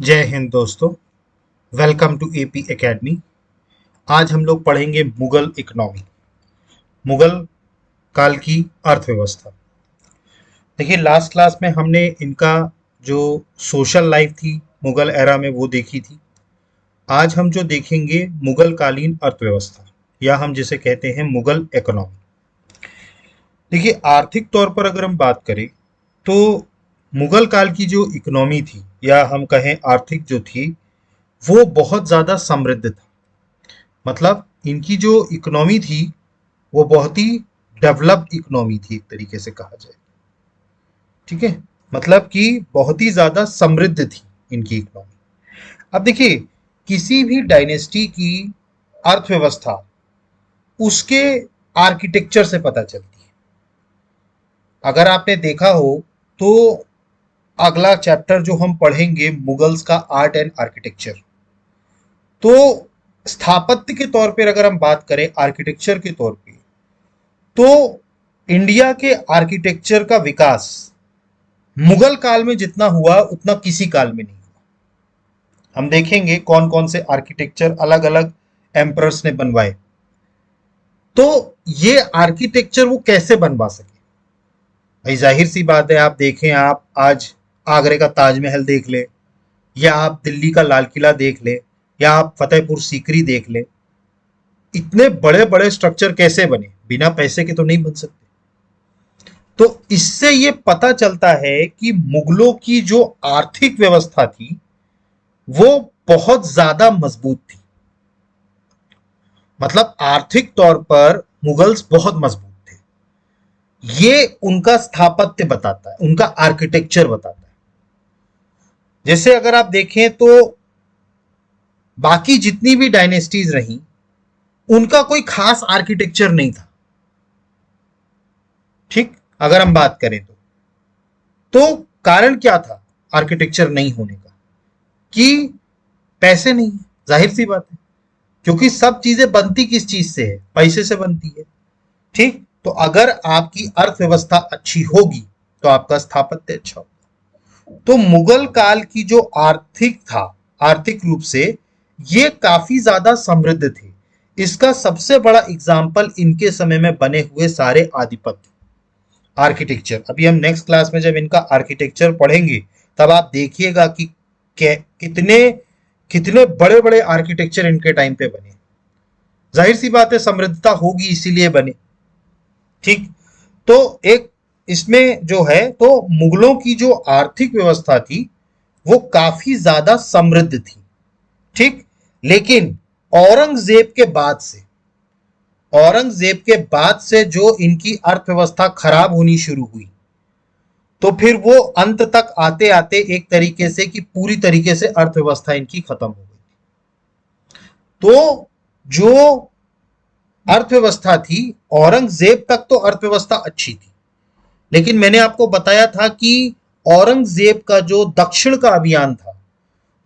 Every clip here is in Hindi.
जय हिंद दोस्तों। Welcome to AP Academy. आज हम लोग पढ़ेंगे मुगल इकोनॉमी, मुगल काल की अर्थव्यवस्था। देखिए, लास्ट क्लास में हमने इनका जो सोशल लाइफ थी मुगल एरा में वो देखी थी। आज हम जो देखेंगे मुगल कालीन अर्थव्यवस्था, या हम जिसे कहते हैं मुगल इकोनॉमी। देखिए, आर्थिक तौर पर अगर हम बात करें तो मुगल काल की जो इकोनॉमी थी, या हम कहें आर्थिक जो थी, वो बहुत ज़्यादा समृद्ध था। मतलब इनकी जो इकोनॉमी थी वो बहुत ही डेवलप्ड इकोनॉमी थी, एक तरीके से कहा जाए। ठीक है, मतलब कि बहुत ही ज़्यादा समृद्ध थी इनकी इकोनॉमी। अब देखिए, किसी भी डायनेस्टी की अर्थव्यवस्था उसके आर्किटेक्चर से पता चलती है। अगर आपने देखा हो तो अगला चैप्टर जो हम पढ़ेंगे मुगल्स का आर्ट एंड आर्किटेक्चर, तो स्थापत्य के तौर पर अगर हम बात करें, आर्किटेक्चर के तौर पे, तो इंडिया के आर्किटेक्चर का विकास मुगल काल में जितना हुआ उतना किसी काल में नहीं हुआ। हम देखेंगे कौन कौन से आर्किटेक्चर अलग अलग एम्परर्स ने बनवाए, तो ये आर्किटेक्चर वो कैसे बनवा सके। भाई जाहिर सी बात है, आप देखें, आप आज आगरे का ताजमहल देख ले, या आप दिल्ली का लाल किला देख ले, या आप फतेहपुर सीकरी देख ले, इतने बड़े बड़े स्ट्रक्चर कैसे बने? बिना पैसे के तो नहीं बन सकते। तो इससे ये पता चलता है कि मुगलों की जो आर्थिक व्यवस्था थी वो बहुत ज्यादा मजबूत थी। मतलब आर्थिक तौर पर मुगल्स बहुत मजबूत थे। ये उनका स्थापत्य बताता है, उनका आर्किटेक्चर बताता है। जैसे अगर आप देखें तो बाकी जितनी भी डायनेस्टीज रही, उनका कोई खास आर्किटेक्चर नहीं था। ठीक, अगर हम बात करें तो कारण क्या था आर्किटेक्चर नहीं होने का? कि पैसे नहीं है, जाहिर सी बात है, क्योंकि सब चीजें बनती किस चीज से है? पैसे से बनती है। ठीक, तो अगर आपकी अर्थव्यवस्था अच्छी होगी तो आपका स्थापत्य अच्छा होगा। तो मुगल काल की जो आर्थिक था, आर्थिक रूप से ये काफी ज्यादा समृद्ध थे। इसका सबसे बड़ा एग्जाम्पल इनके समय में बने हुए सारे आधिपत्य, आर्किटेक्चर। अभी हम नेक्स्ट क्लास में जब इनका आर्किटेक्चर पढ़ेंगे तब आप देखिएगा कि कितने कितने बड़े बड़े आर्किटेक्चर इनके टाइम पे बने। जाहिर सी बात है, समृद्धता होगी इसीलिए बने। ठीक, तो एक इसमें जो है, तो मुगलों की जो आर्थिक व्यवस्था थी वो काफी ज्यादा समृद्ध थी। ठीक, लेकिन औरंगजेब के बाद से, औरंगजेब के बाद से जो इनकी अर्थव्यवस्था खराब होनी शुरू हुई, तो फिर वो अंत तक आते आते एक तरीके से कि पूरी तरीके से अर्थव्यवस्था इनकी खत्म हो गई। तो जो अर्थव्यवस्था थी, औरंगजेब तक तो अर्थव्यवस्था अच्छी थी, लेकिन मैंने आपको बताया था कि औरंगजेब का जो दक्षिण का अभियान था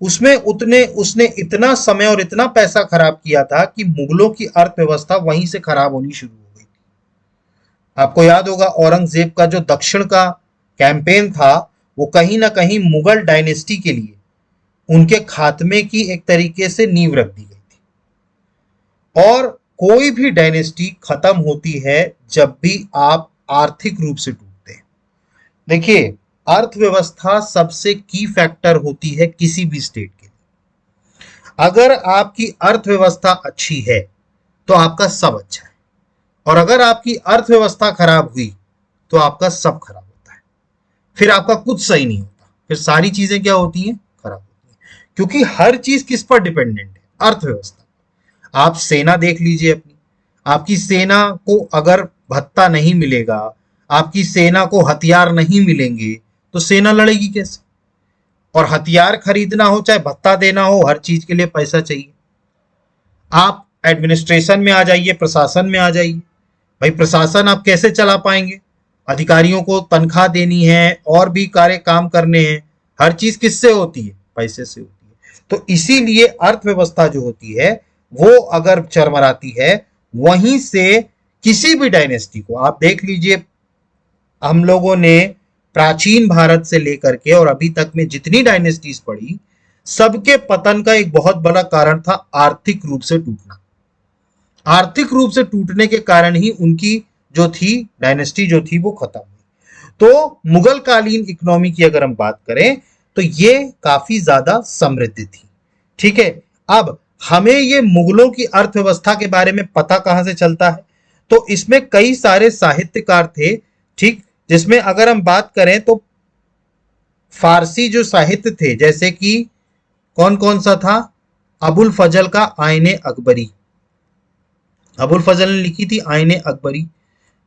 उसमें उसने इतना समय और इतना पैसा खराब किया था कि मुगलों की अर्थव्यवस्था वहीं से खराब होनी शुरू हो गई थी। आपको याद होगा, औरंगजेब का जो दक्षिण का कैंपेन था वो कहीं ना कहीं मुगल डायनेस्टी के लिए उनके खात्मे की एक तरीके से नींव रख दी गई थी। और कोई भी डायनेस्टी खत्म होती है जब भी आप आर्थिक रूप से टूटते हैं। देखिए, अर्थव्यवस्था सबसे की फैक्टर होती है किसी भी स्टेट के लिए। अगर आपकी अर्थव्यवस्था अच्छी है तो आपका सब अच्छा है, और अगर आपकी अर्थव्यवस्था खराब हुई तो आपका सब खराब होता है। फिर आपका कुछ सही नहीं होता, फिर सारी चीजें क्या होती हैं? खराब होती हैं। क्योंकि हर चीज किस पर डिपेंडेंट है? अर्थव्यवस्था। आप सेना देख लीजिए अपनी, आपकी सेना को अगर भत्ता नहीं मिलेगा, आपकी सेना को हथियार नहीं मिलेंगे, तो सेना लड़ेगी कैसे? और हथियार खरीदना हो चाहे भत्ता देना हो, हर चीज के लिए पैसा चाहिए। आप एडमिनिस्ट्रेशन में आ जाइए, प्रशासन में आ जाइए, भाई प्रशासन आप कैसे चला पाएंगे? अधिकारियों को तनख्वाह देनी है और भी कार्य काम करने हैं, हर चीज किससे होती है? पैसे से होती है। तो इसीलिए अर्थव्यवस्था जो होती है वो अगर चरमराती है, वहीं से किसी भी डायनेस्टी को आप देख लीजिए, हम लोगों ने प्राचीन भारत से लेकर के और अभी तक में जितनी डायनेस्टीज पढ़ी, सबके पतन का एक बहुत बड़ा कारण था आर्थिक रूप से टूटना। आर्थिक रूप से टूटने के कारण ही उनकी जो थी डायनेस्टी जो थी वो खत्म हुई। तो मुगल कालीन इकोनॉमी की अगर हम बात करें तो ये काफी ज्यादा समृद्ध थी। ठीक है, अब हमें ये मुगलों की अर्थव्यवस्था के बारे में पता कहां से चलता है? तो इसमें कई सारे साहित्यकार थे, ठीक, जिसमें अगर हम बात करें तो फारसी जो साहित्य थे, जैसे कि कौन कौन सा था? अबुल फजल का आईने अकबरी, अबुल फजल ने लिखी थी आईने अकबरी,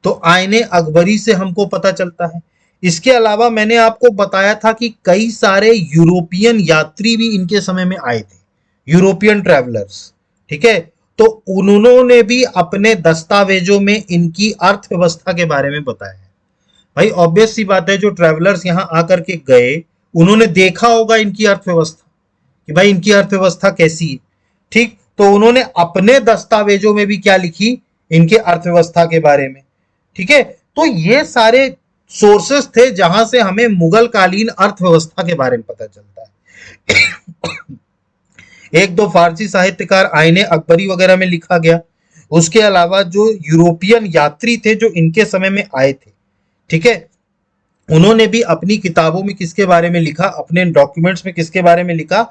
तो आईने अकबरी से हमको पता चलता है। इसके अलावा मैंने आपको बताया था कि कई सारे यूरोपियन यात्री भी इनके समय में आए थे, यूरोपियन ट्रैवलर्स, ठीक है, तो उन्होंने भी अपने दस्तावेजों में इनकी अर्थव्यवस्था के बारे में बताया है। भाई ऑब्वियस सी बात है, जो ट्रैवलर्स यहां आकर के गए उन्होंने देखा होगा इनकी अर्थव्यवस्था कि भाई इनकी अर्थव्यवस्था कैसी है, ठीक, तो उन्होंने अपने दस्तावेजों में भी क्या लिखी? इनके अर्थव्यवस्था के बारे में। ठीक है, तो ये सारे सोर्सेस थे जहां से हमें मुगल कालीन अर्थव्यवस्था के बारे में पता चलता है। एक दो फारसी साहित्यकार आईने अकबरी वगैरह में लिखा गया, उसके अलावा जो यूरोपियन यात्री थे जो इनके समय में आए थे, ठीक है, उन्होंने भी अपनी किताबों में किसके बारे में लिखा? अपने डॉक्यूमेंट्स में किसके बारे में लिखा?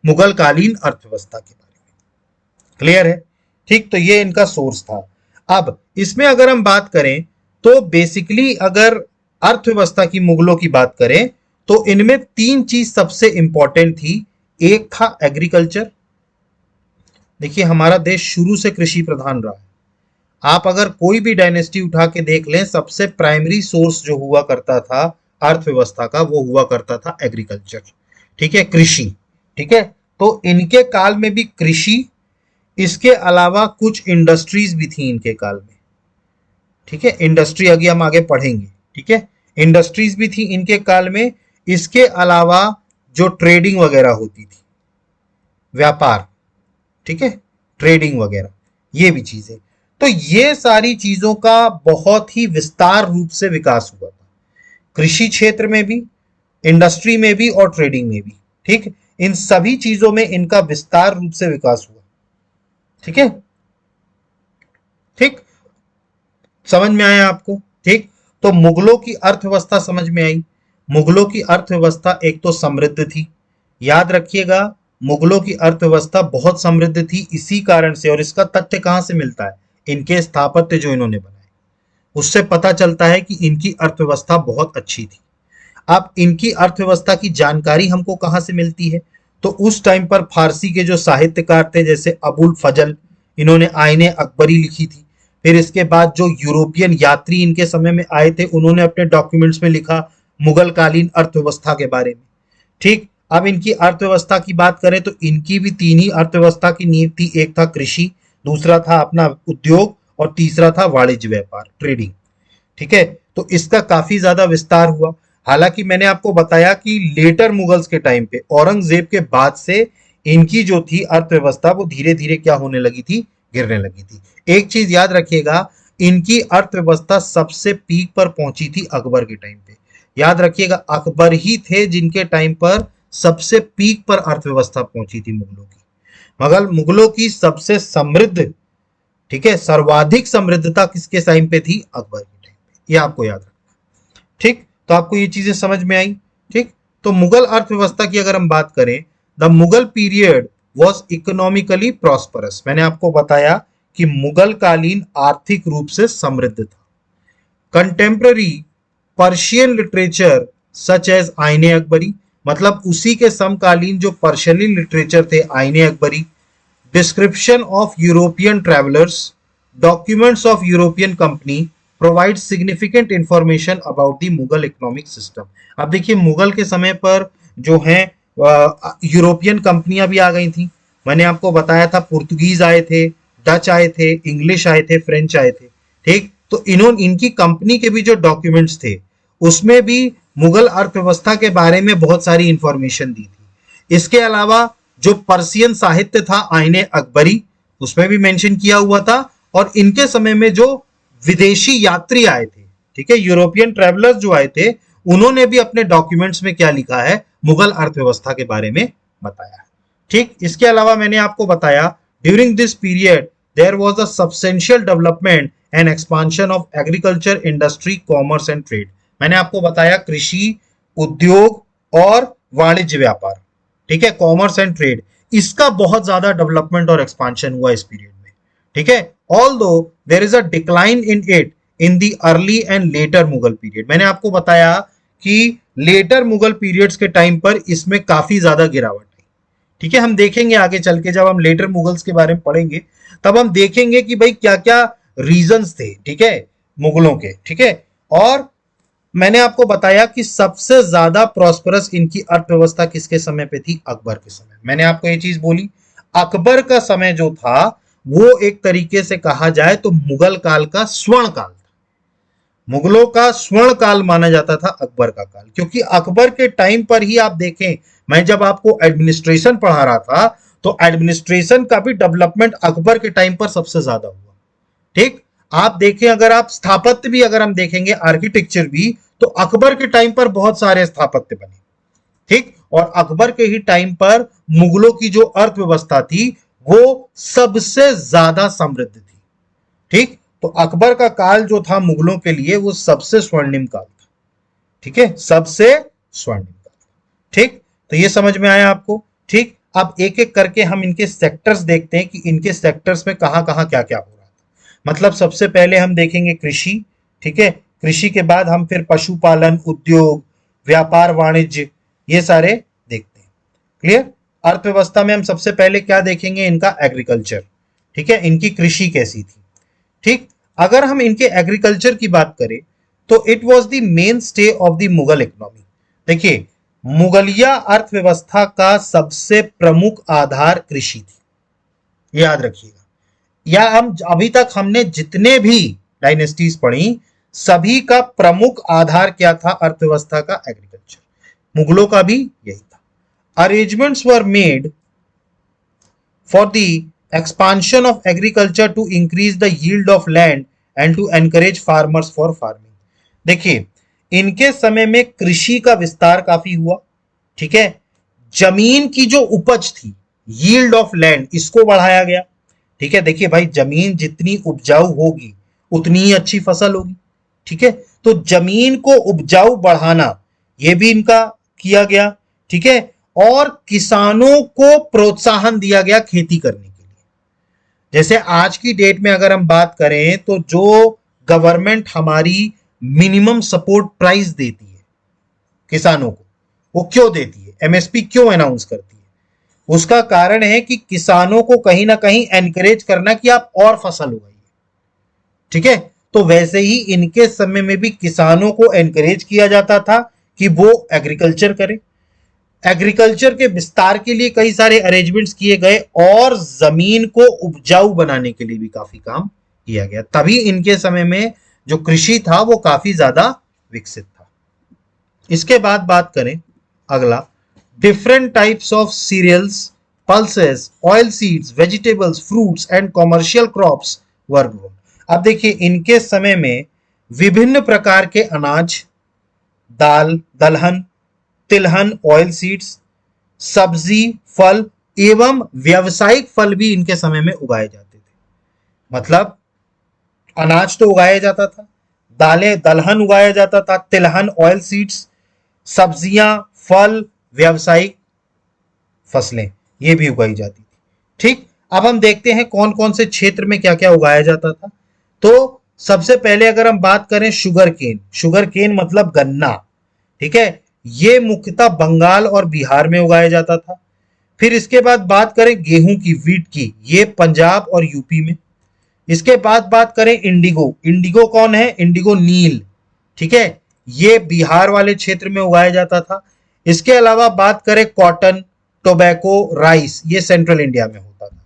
मुगल कालीन अर्थव्यवस्था के बारे में। क्लियर है? ठीक, तो ये इनका सोर्स था। अब इसमें अगर हम बात करें तो बेसिकली अगर अर्थव्यवस्था की मुगलों की बात करें तो इनमें तीन चीज सबसे इंपॉर्टेंट थी। एक था एग्रीकल्चर। देखिए हमारा देश शुरू से कृषि प्रधान रहा है। आप अगर कोई भी डायनेस्टी उठा के देख लें, सबसे प्राइमरी सोर्स जो हुआ करता था अर्थव्यवस्था का वो हुआ करता था एग्रीकल्चर, ठीक है, कृषि। ठीक है, तो इनके काल में भी कृषि, इसके अलावा कुछ इंडस्ट्रीज भी थी इनके काल में। ठीक है, इंडस्ट्री आगे हम आगे पढ़ेंगे। ठीक है, इंडस्ट्रीज भी थी इनके काल में। इसके अलावा जो ट्रेडिंग वगैरह होती थी, व्यापार, ठीक है, ट्रेडिंग वगैरह, ये भी चीजें, तो ये सारी चीजों का बहुत ही विस्तार रूप से विकास हुआ था, कृषि क्षेत्र में भी, इंडस्ट्री में भी और ट्रेडिंग में भी। ठीक, इन सभी चीजों में इनका विस्तार रूप से विकास हुआ। ठीक है, ठीक, समझ में आया आपको? ठीक, तो मुगलों की अर्थव्यवस्था समझ में आई। मुगलों की अर्थव्यवस्था एक तो समृद्ध थी, याद रखिएगा, मुगलों की अर्थव्यवस्था बहुत समृद्ध थी इसी कारण से, और इसका तथ्य कहां से मिलता है? इनके स्थापत्य जो इन्होंने बनाए उससे पता चलता है कि इनकी अर्थव्यवस्था बहुत अच्छी थी। अब इनकी अर्थव्यवस्था की जानकारी हमको कहां से मिलती है? तो उस टाइम पर फारसी के जो साहित्यकार थे जैसे अबुल फजल, इन्होंने आईने अकबरी लिखी थी। फिर इसके बाद जो यूरोपियन यात्री इनके समय में आए थे उन्होंने अपने डॉक्यूमेंट्स में लिखा मुगल कालीन अर्थव्यवस्था के बारे में। ठीक, अब इनकी अर्थव्यवस्था की बात करें तो इनकी भी तीन ही अर्थव्यवस्था की नींव थी। एक था कृषि, दूसरा था अपना उद्योग और तीसरा था वाणिज्य व्यापार, ट्रेडिंग। ठीक है, तो इसका काफी ज्यादा विस्तार हुआ। हालांकि मैंने आपको बताया कि लेटर मुगल्स के टाइम पे, औरंगजेब के बाद से इनकी जो थी अर्थव्यवस्था वो धीरे धीरे क्या होने लगी थी? गिरने लगी थी। एक चीज याद रखिएगा, इनकी अर्थव्यवस्था सबसे पीक पर पहुंची थी अकबर के टाइम पे। याद रखिएगा, अकबर ही थे जिनके टाइम पर सबसे पीक पर अर्थव्यवस्था पहुंची थी मुगलों की। मगर मुगलों की सबसे समृद्ध, ठीक है, सर्वाधिक समृद्धता किसके टाइम पे थी? अकबर के टाइम पे। ये आपको याद रखना। ठीक, तो आपको ये चीजें समझ में आई। ठीक, तो मुगल अर्थव्यवस्था की अगर हम बात करें, the Mughal period was economically prosperous. मैंने आपको बताया कि मुगल कालीन आर्थिक रूप से समृद्ध था। Contemporary Persian literature such as Ain-e Akbari, मतलब उसी के समकालीन जो पर्शियन लिटरेचर थे आईने Akbari, description of European travellers, documents of European company provide significant information about the Mughal economic system. अब देखिए मुगल के समय पर जो है यूरोपियन कंपनियां भी आ गई थी। मैंने आपको बताया था पुर्तगीज आए थे, डच आए थे, इंग्लिश आए थे, फ्रेंच आए थे। ठीक, तो इन्होंने इनकी कंपनी के भी जो डॉक्यूमेंट्स थे उसमें भी मुगल अर्थव्यवस्था के बारे में बहुत सारी इंफॉर्मेशन दी थी। इसके अलावा जो पर्शियन साहित्य था आईने अकबरी, उसमें भी मेंशन किया हुआ था। और इनके समय में जो विदेशी यात्री आए थे, ठीक है, यूरोपियन ट्रैवलर्स जो आए थे, उन्होंने भी अपने डॉक्यूमेंट्स में क्या लिखा है? मुगल अर्थव्यवस्था के बारे में बताया। ठीक, इसके अलावा मैंने आपको बताया during this period there was a substantial development and expansion of agriculture, industry, commerce and trade. मैंने आपको बताया कृषि, उद्योग और वाणिज्य व्यापार, ठीक है, कॉमर्स एंड ट्रेड, इसका बहुत ज्यादा डेवलपमेंट और एक्सपांशन हुआ इस पीरियड में। ठीक है, although there is a decline in it in the early and later Mughal period. मैंने आपको बताया कि लेटर मुगल पीरियड्स के टाइम पर इसमें काफी ज्यादा गिरावट आई। ठीक है, हम देखेंगे आगे चल के, जब हम लेटर मुगल्स के बारे में पढ़ेंगे तब हम देखेंगे कि भाई क्या क्या रीजंस थे, ठीक है, मुगलों के। ठीक है, और मैंने आपको बताया कि सबसे ज्यादा प्रॉस्परस इनकी अर्थव्यवस्था किसके समय पे थी? अकबर के समय। मैंने आपको ये चीज बोली, अकबर का समय जो था वो एक तरीके से कहा जाए तो मुगल काल का स्वर्ण काल था। मुगलों का स्वर्ण काल माना जाता था अकबर का काल, क्योंकि अकबर के टाइम पर ही आप देखें, मैं जब आपको एडमिनिस्ट्रेशन पढ़ा रहा था तो एडमिनिस्ट्रेशन का भी डेवलपमेंट अकबर के टाइम पर सबसे ज्यादा हुआ। ठीक, आप देखें, अगर आप स्थापत्य भी अगर हम देखेंगे, आर्किटेक्चर भी, तो अकबर के टाइम पर बहुत सारे स्थापत्य बने। ठीक, और अकबर के ही टाइम पर मुगलों की जो अर्थव्यवस्था थी वो सबसे ज्यादा समृद्ध थी। ठीक, तो अकबर का काल जो था मुगलों के लिए वो सबसे स्वर्णिम काल था। ठीक है, सबसे स्वर्णिम काल। ठीक, तो ये समझ में आया आपको? ठीक, अब एक एक करके हम इनके सेक्टर्स देखते हैं कि इनके सेक्टर्स में कहां कहां क्या क्या हो रहा था। मतलब सबसे पहले हम देखेंगे कृषि। ठीक है, कृषि के बाद हम फिर पशुपालन, उद्योग, व्यापार, वाणिज्य, ये सारे देखते हैं। क्लियर? अर्थव्यवस्था में हम सबसे पहले क्या देखेंगे? इनका एग्रीकल्चर। ठीक है, इनकी कृषि कैसी थी। ठीक, अगर हम इनके एग्रीकल्चर की बात करें तो it was the main stay of the Mughal economy. देखिए, मुगलिया अर्थव्यवस्था का सबसे प्रमुख आधार कृषि थी, याद रखिएगा। या हम अभी तक हमने जितने भी डायनेस्टीज पढ़ी, सभी का प्रमुख आधार क्या था अर्थव्यवस्था का? एग्रीकल्चर। मुगलों का भी यही था। Arrangements were made for the expansion of agriculture to increase the yield of land and to encourage farmers for farming। देखिए, इनके समय में कृषि का विस्तार काफी हुआ। ठीक है, जमीन की जो उपज थी, यील्ड ऑफ लैंड, इसको बढ़ाया गया। ठीक है, देखिए भाई, जमीन जितनी उपजाऊ होगी उतनी ही अच्छी फसल होगी। ठीक है, तो जमीन को उपजाऊ बढ़ाना ये भी इनका किया गया। ठीक है, और किसानों को प्रोत्साहन दिया गया खेती करने। जैसे आज की डेट में अगर हम बात करें तो जो गवर्नमेंट हमारी मिनिमम सपोर्ट प्राइस देती है किसानों को, वो क्यों देती है? एमएसपी क्यों अनाउंस करती है? उसका कारण है कि किसानों को कहीं ना कहीं एनकरेज करना कि आप और फसल उगाइए। ठीक है, तो वैसे ही इनके समय में भी किसानों को एनकरेज किया जाता था कि वो एग्रीकल्चर करें। एग्रीकल्चर के विस्तार के लिए कई सारे अरेंजमेंट्स किए गए और जमीन को उपजाऊ बनाने के लिए भी काफी काम किया गया। तभी इनके समय में जो कृषि था वो काफी ज्यादा विकसित था। इसके बाद बात करें अगला, different types of cereals, pulses, oil seeds, vegetables, fruits and commercial crops were grown. अब देखिए, इनके समय में विभिन्न प्रकार के अनाज, दाल, दलहन, तिलहन, ऑयल सीड्स, सब्जी, फल एवं व्यावसायिक फल भी इनके समय में उगाए जाते थे। मतलब अनाज तो उगाया जाता था, दालें, दलहन उगाया जाता था, तिलहन, ऑयल सीड्स, सब्जियां, फल, व्यावसायिक फसलें ये भी उगाई जाती थी। ठीक, अब हम देखते हैं कौन कौन से क्षेत्र में क्या क्या उगाया जाता था। तो सबसे पहले अगर हम बात करें शुगर केन, शुगर केन मतलब गन्ना। ठीक है, ये मुख्यतः बंगाल और बिहार में उगाया जाता था। फिर इसके बाद बात करें गेहूं की, वीट की, ये पंजाब और यूपी में। इसके बाद बात करें इंडिगो, इंडिगो कौन है? इंडिगो नील। ठीक है, ये बिहार वाले क्षेत्र में उगाया जाता था। इसके अलावा बात करें कॉटन, टोबैको, राइस, ये सेंट्रल इंडिया में होता था।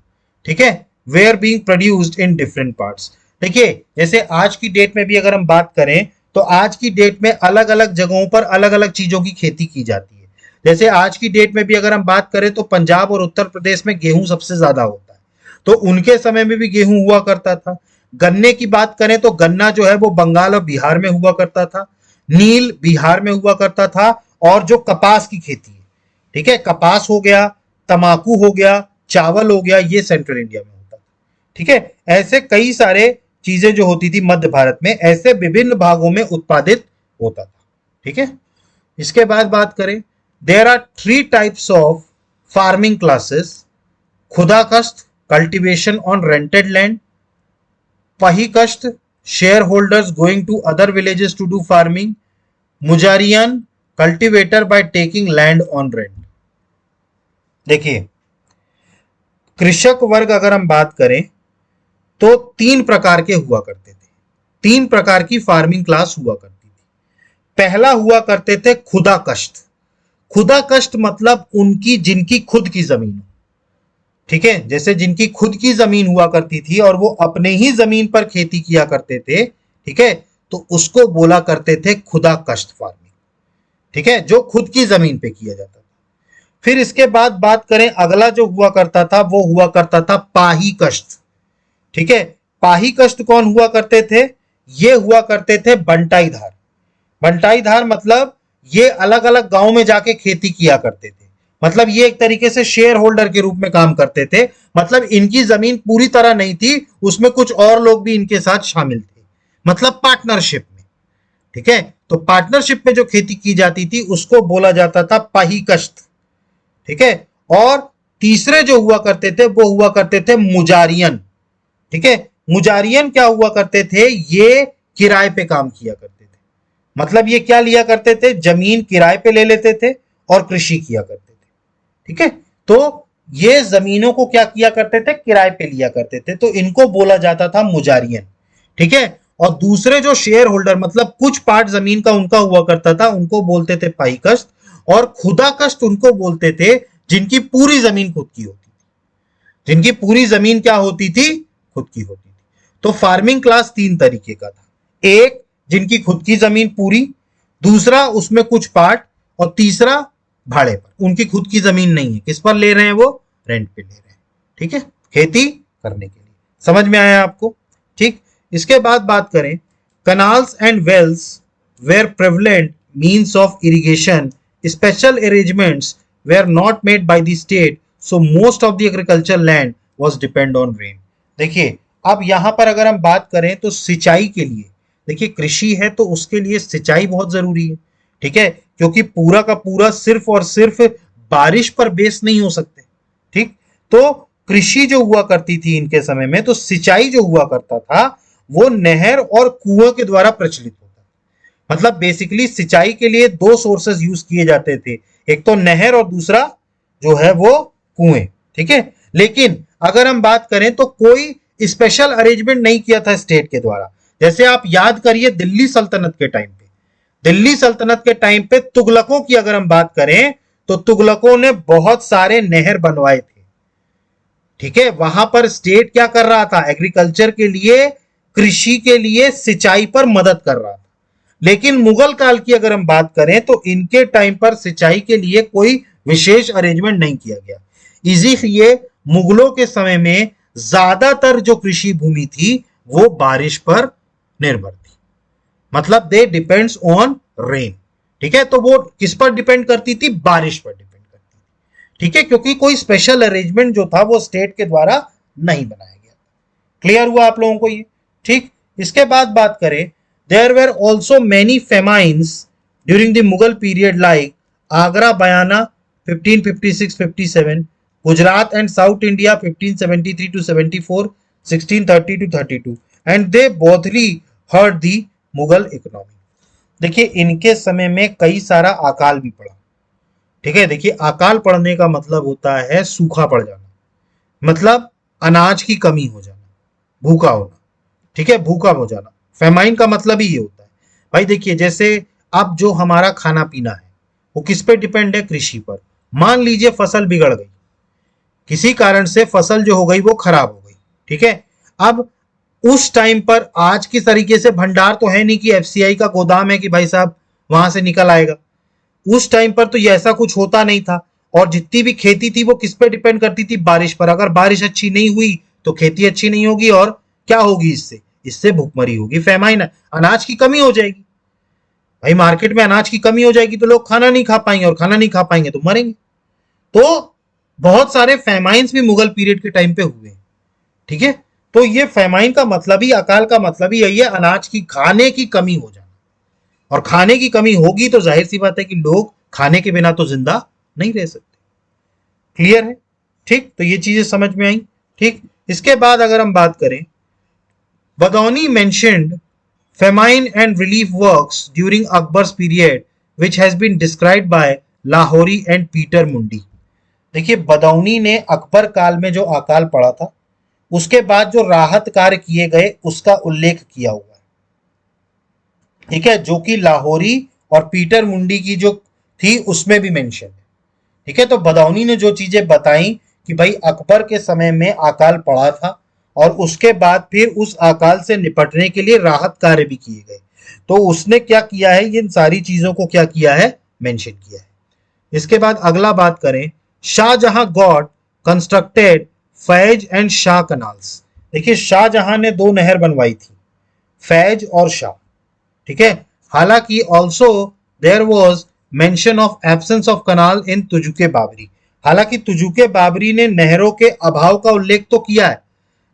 ठीक है, were being produced in different parts. देखिए, जैसे आज की डेट में भी अगर हम बात करें तो आज की डेट में अलग अलग जगहों पर अलग अलग चीजों की खेती की जाती है। जैसे आज की डेट में भी अगर हम बात करें तो पंजाब और उत्तर प्रदेश में गेहूं सबसे ज्यादा होता है, तो उनके समय में भी गेहूं हुआ करता था। गन्ने की बात करें तो गन्ना जो है वो बंगाल और बिहार में हुआ करता था, नील बिहार में हुआ करता था। और जो कपास की खेती है, ठीक है, कपास हो गया, तंबाकू हो गया, चावल हो गया, ये सेंट्रल इंडिया में होता था। ठीक है, ऐसे कई सारे चीजें जो होती थी मध्य भारत में, ऐसे विभिन्न भागों में उत्पादित होता था। ठीक है, इसके बाद बात करें, there are 3 types of farming classes: खुदा कश्त, कल्टीवेशन ऑन रेंटेड लैंड; पही कश्त, share holders going to other villages to do farming; मुजारियन, cultivator by taking land on rent. देखिए, कृषक वर्ग अगर हम बात करें तो 3 प्रकार के हुआ करते थे, 3 प्रकार की फार्मिंग क्लास हुआ करती थी। पहला हुआ करते थे खुदा कश्त। खुदा कश्त मतलब उनकी जिनकी खुद की जमीन हो। ठीक है, जैसे जिनकी खुद की जमीन हुआ करती थी और वो अपने ही जमीन पर खेती किया करते थे, ठीक है, तो उसको बोला करते थे खुदा कश्त फार्मिंग। ठीक है, जो खुद की जमीन पे किया जाता था। फिर इसके बाद बात करें, अगला जो हुआ करता था वो हुआ करता था पाही कश्त। ठीक है, पाही कश्त कौन हुआ करते थे? ये हुआ करते थे बंटाई धार। बंटाई धार मतलब ये अलग अलग गांव में जाके खेती किया करते थे, मतलब ये एक तरीके से शेयर होल्डर के रूप में काम करते थे। मतलब इनकी जमीन पूरी तरह नहीं थी, उसमें कुछ और लोग भी इनके साथ शामिल थे, मतलब पार्टनरशिप में। ठीक है, तो पार्टनरशिप में जो खेती की जाती थी उसको बोला जाता था पाही कश्त। ठीक है, और तीसरे जो हुआ करते थे वो हुआ करते थे मुजारियन। ठीक है, मुजारियन क्या हुआ करते थे? ये किराए पे काम किया करते थे, मतलब ये क्या लिया करते थे? जमीन किराए पे ले लेते थे और कृषि किया करते थे। ठीक है, तो ये जमीनों को क्या किया करते थे? किराए पे लिया करते थे, तो इनको बोला जाता था मुजारियन। ठीक है, और दूसरे जो शेयर होल्डर मतलब कुछ पार्ट जमीन का उनका हुआ करता था, उनको बोलते थे पाई कश्त, और खुदा कश्त उनको बोलते थे जिनकी पूरी जमीन खुद की होती थी। जिनकी पूरी जमीन क्या होती थी? खुद की होती थी। तो फार्मिंग क्लास 3 तरीके का था: एक जिनकी खुद की जमीन पूरी, दूसरा उसमें कुछ पार्ट, और तीसरा भाड़े पर। उनकी खुद की जमीन नहीं है, किस पर ले रहे हैं? वो रेंट पे ले रहे हैं। ठीक है, खेती करने के लिए। समझ में आया आपको? ठीक, इसके बाद बात करें, canals and wells were prevalent means of irrigation, special arrangements were not made by the state, so most of the agriculture land was depend on rain. देखिए, अब यहां पर अगर हम बात करें तो सिंचाई के लिए, देखिए कृषि है तो उसके लिए सिंचाई बहुत जरूरी है। ठीक है, क्योंकि पूरा का पूरा सिर्फ और सिर्फ बारिश पर बेस नहीं हो सकते। ठीक, तो कृषि जो हुआ करती थी इनके समय में, तो सिंचाई जो हुआ करता था वो नहर और कुआं के द्वारा प्रचलित होता था। मतलब बेसिकली सिंचाई के लिए 2 सोर्सेस यूज किए जाते थे, एक तो नहर और दूसरा जो है वो कुएं। ठीक है, लेकिन अगर हम बात करें तो कोई स्पेशल अरेंजमेंट नहीं किया था स्टेट के द्वारा। जैसे आप याद करिए दिल्ली सल्तनत के टाइम पे, दिल्ली सल्तनत के टाइम पे तुगलकों की अगर हम बात करें तो तुगलकों ने बहुत सारे नहर बनवाए थे। ठीक है, वहां पर स्टेट क्या कर रहा था? एग्रीकल्चर के लिए, कृषि के लिए, सिंचाई पर मदद कर रहा था। लेकिन मुगल काल की अगर हम बात करें तो इनके टाइम पर सिंचाई के लिए कोई विशेष अरेंजमेंट नहीं किया गया। इसीलिए मुगलों के समय में ज्यादातर जो कृषि भूमि थी वो बारिश पर निर्भर थी, मतलब दे डिपेंड्स ऑन रेन। ठीक है, तो वो किस पर डिपेंड करती थी? बारिश पर डिपेंड करती थी। ठीक है, क्योंकि कोई स्पेशल अरेंजमेंट जो था वो स्टेट के द्वारा नहीं बनाया गया। क्लियर हुआ आप लोगों को ये? ठीक, इसके बाद बात करें, there were also many famines during the Mughal period like Agra Bayana 1556-57, Gujarat and south India 1573 to 74, 1630 to 32, and they bothly hurt the Mughal economy. देखिए, इनके समय में कई सारा अकाल भी पड़ा। ठीक है, देखिए अकाल पड़ने का मतलब होता है सूखा पड़ जाना, मतलब अनाज की कमी हो जाना, भूखा होना। ठीक है, भूखा हो जाना, फेमाइन का मतलब ही ये होता है। भाई देखिए, जैसे अब जो हमारा खाना पीना है वो किस पे डिपेंड है? कृषि पर। मान लीजिए फसल बिगड़ गई, किसी कारण से फसल जो हो गई वो खराब हो गई। ठीक है, अब उस टाइम पर आज की तरीके से भंडार तो है नहीं कि एफसीआई का गोदाम है कि भाई साहब वहां से निकल आएगा। उस टाइम पर तो ये ऐसा कुछ होता नहीं था, और जितनी भी खेती थी वो किस पे डिपेंड करती थी? बारिश पर। अगर बारिश अच्छी नहीं हुई तो खेती अच्छी नहीं होगी, और क्या होगी? इससे भूखमरी होगी, फेमाइन, अनाज की कमी हो जाएगी। भाई मार्केट में अनाज की कमी हो जाएगी तो लोग खाना नहीं खा पाएंगे, और खाना नहीं खा पाएंगे तो मरेंगे। तो बहुत सारे फैमाइन्स भी मुगल पीरियड के टाइम पे हुए। ठीक है, तो ये फैमाइन का मतलब ही, अकाल का मतलब ही यही है, अनाज की, खाने की कमी हो जाना। और खाने की कमी होगी तो जाहिर सी बात है कि लोग खाने के बिना तो जिंदा नहीं रह सकते। क्लियर है? ठीक, तो ये चीजें समझ में आई। ठीक, इसके बाद अगर हम बात करें, बदौनी mentioned famine and relief works during Akbar's period, which has been described by Lahori and Peter मुंडी। देखिए, बदौनी ने अकबर काल में जो अकाल पड़ा था, उसके बाद जो राहत कार्य किए गए उसका उल्लेख किया हुआ है। ठीक है, जो कि लाहौरी और पीटर मुंडी की जो थी उसमें भी मेंशन है। ठीक है, तो बदौनी ने जो चीजें बताई कि भाई अकबर के समय में अकाल पड़ा था और उसके बाद फिर उस अकाल से निपटने के लिए राहत कार्य भी किए गए, तो उसने क्या किया है, इन सारी चीजों को क्या किया है, मेंशन किया है। इसके बाद अगला बात करें, Shahjahan got constructed Faiz and Shah canals. देखिए, शाहजहां ने दो नहर बनवाई थी, फैज और शाह। ठीक है, हालांकि also there was mention of absence of canal in Tuzuke Baburi. हालांकि तुजुके बाबरी ने नहरों के अभाव का उल्लेख तो किया है,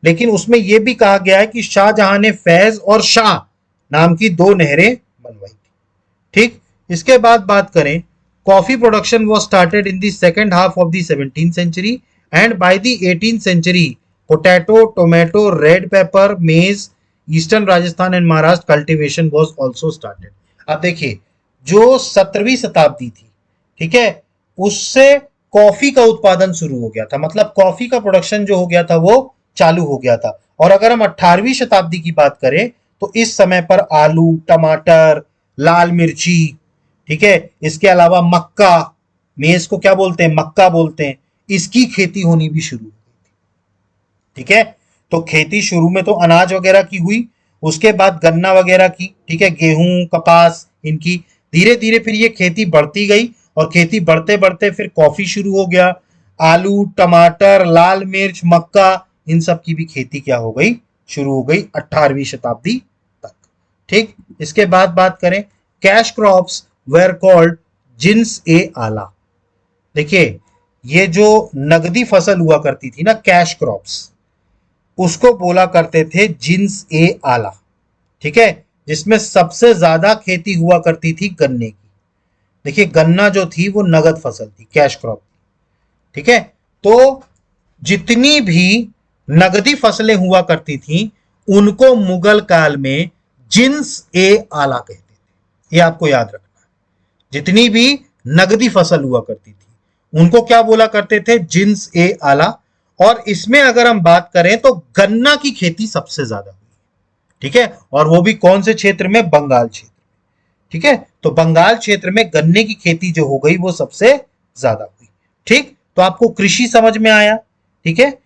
लेकिन उसमें यह भी कहा गया है कि शाहजहां ने फैज और शाह नाम की दो नहरें बनवाई थी। ठीक, इसके बाद बात करें, coffee production was started in the second half of the 17th century and by the 18th century potato, tomato, red pepper, maize, eastern Rajasthan and Maharashtra cultivation was also started. अब देखिए, जो 17वीं शताब्दी थी, ठीक है, उससे कॉफी का उत्पादन शुरू हो गया था, मतलब कॉफी का प्रोडक्शन जो हो गया था वो चालू हो गया था। और अगर हम 18वीं शताब्दी की बात करें तो इस समय पर आलू, टमाटर, लाल मिर्ची, ठीक है, इसके अलावा मक्का, मेज को क्या बोलते हैं, मक्का बोलते हैं, इसकी खेती होनी भी शुरू हो गई थी। ठीक है, तो खेती शुरू में तो अनाज वगैरह की हुई, उसके बाद गन्ना वगैरह की, ठीक है, गेहूं, कपास, इनकी धीरे धीरे फिर ये खेती बढ़ती गई और खेती बढ़ते बढ़ते फिर कॉफी शुरू हो गया, आलू, टमाटर, लाल मिर्च, मक्का, इन सब की भी खेती क्या हो गई, शुरू हो गई 18वीं शताब्दी तक। ठीक, इसके बाद बात करें, कैश क्रॉप्स वेर कॉल्ड जिन्स ए आला। देखिए, ये जो नगदी फसल हुआ करती थी ना, कैश क्रॉप्स, उसको बोला करते थे जिन्स ए आला। ठीक है, जिसमें सबसे ज्यादा खेती हुआ करती थी गन्ने की। देखिए, गन्ना जो थी वो नगद फसल थी, कैश क्रॉप थी। ठीक है, तो जितनी भी नगदी फसलें हुआ करती थी उनको मुगल काल में जिन्स ए आला कहते थे। ये आपको याद रखना है, जितनी भी नगदी फसल हुआ करती थी उनको क्या बोला करते थे, जिन्स ए आला। और इसमें अगर हम बात करें तो गन्ना की खेती सबसे ज्यादा हुई। ठीक है, और वो भी कौन से क्षेत्र में, बंगाल क्षेत्र। ठीक है, तो बंगाल क्षेत्र में गन्ने की खेती जो हो गई वो सबसे ज्यादा हुई। ठीक, तो आपको कृषि समझ में आया। ठीक है,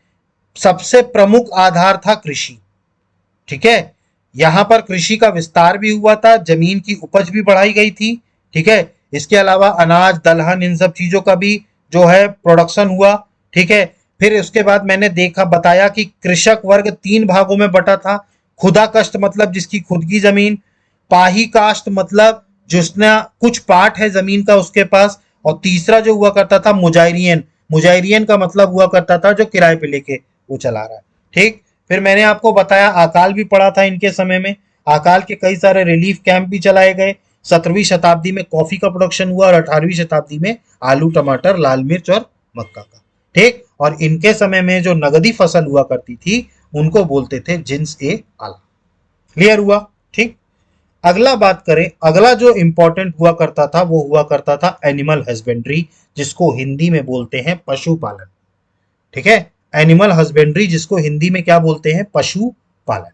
सबसे प्रमुख आधार था कृषि। ठीक है, यहां पर कृषि का विस्तार भी हुआ था, जमीन की उपज भी बढ़ाई गई थी। ठीक है, इसके अलावा अनाज, दलहन, इन सब चीजों का भी जो है प्रोडक्शन हुआ। ठीक है, फिर उसके बाद मैंने देखा, बताया कि कृषक वर्ग 3 भागों में बटा था। खुदा कष्ट मतलब जिसकी खुद की जमीन, पाही काश्त मतलब जिसने कुछ पार्ट है जमीन का उसके पास, और तीसरा जो हुआ करता था मुजाहिरियन। मुजाहिरियन का मतलब हुआ करता था जो किराए पे लेके वो चला रहा है। ठीक, फिर मैंने आपको बताया अकाल भी पड़ा था इनके समय में, अकाल के कई सारे रिलीफ कैंप भी चलाए गए। 17वीं शताब्दी में कॉफी का प्रोडक्शन हुआ और 18वीं शताब्दी में आलू, टमाटर, लाल मिर्च और मक्का का। ठीक, और इनके समय में जो नगदी फसल हुआ करती थी उनको बोलते थे जिन्स ए आला। क्लियर हुआ? ठीक, अगला बात करें, अगला जो इंपॉर्टेंट हुआ करता था वो हुआ करता था एनिमल हस्बेंड्री, जिसको हिंदी में बोलते हैं पशुपालन। ठीक है, एनिमल हस्बेंड्री जिसको हिंदी में क्या बोलते हैं, पशुपालन।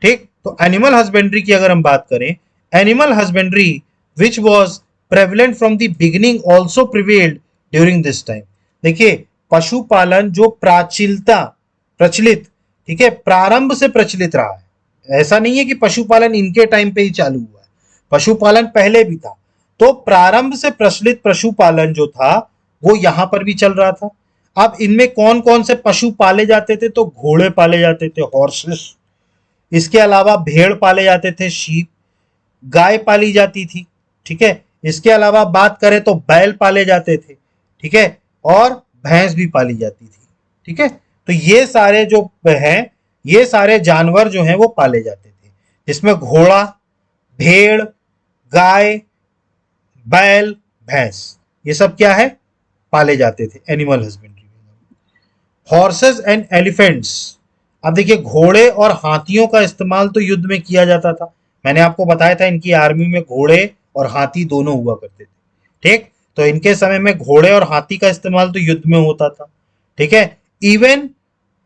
ठीक, तो एनिमल हस्बेंड्री की अगर हम बात करें, animal husbandry which was prevalent from the beginning also prevailed during this time. देखिए, पशुपालन जो प्रचलित, ठीक है, प्रारंभ से प्रचलित रहा है। ऐसा नहीं है कि पशुपालन इनके टाइम पे ही चालू हुआ है, पशुपालन पहले भी था। तो प्रारंभ से प्रचलित पशुपालन जो था वो यहां पर भी चल रहा था। अब इनमें कौन कौन से पशु पाले जाते थे, तो घोड़े पाले जाते थे, हॉर्सेस। इसके अलावा भेड़ पाले जाते थे, शीप। गाय पाली जाती थी। ठीक है, इसके अलावा बात करें तो बैल पाले जाते थे। ठीक है, और भैंस भी पाली जाती थी। ठीक है, तो ये सारे जो हैं, ये सारे जानवर जो हैं वो पाले जाते थे, जिसमें घोड़ा, भेड़, गाय, बैल, भैंस, ये सब क्या है, पाले जाते थे एनिमल हस्बेंड्री में। हॉर्सेस एंड एलिफेंट्स, अब देखिए घोड़े और हाथियों का इस्तेमाल तो युद्ध में किया जाता था। मैंने आपको बताया था इनकी आर्मी में घोड़े और हाथी दोनों हुआ करते थे। ठीक, तो इनके समय में घोड़े और हाथी का इस्तेमाल तो युद्ध में होता था। ठीक है, इवन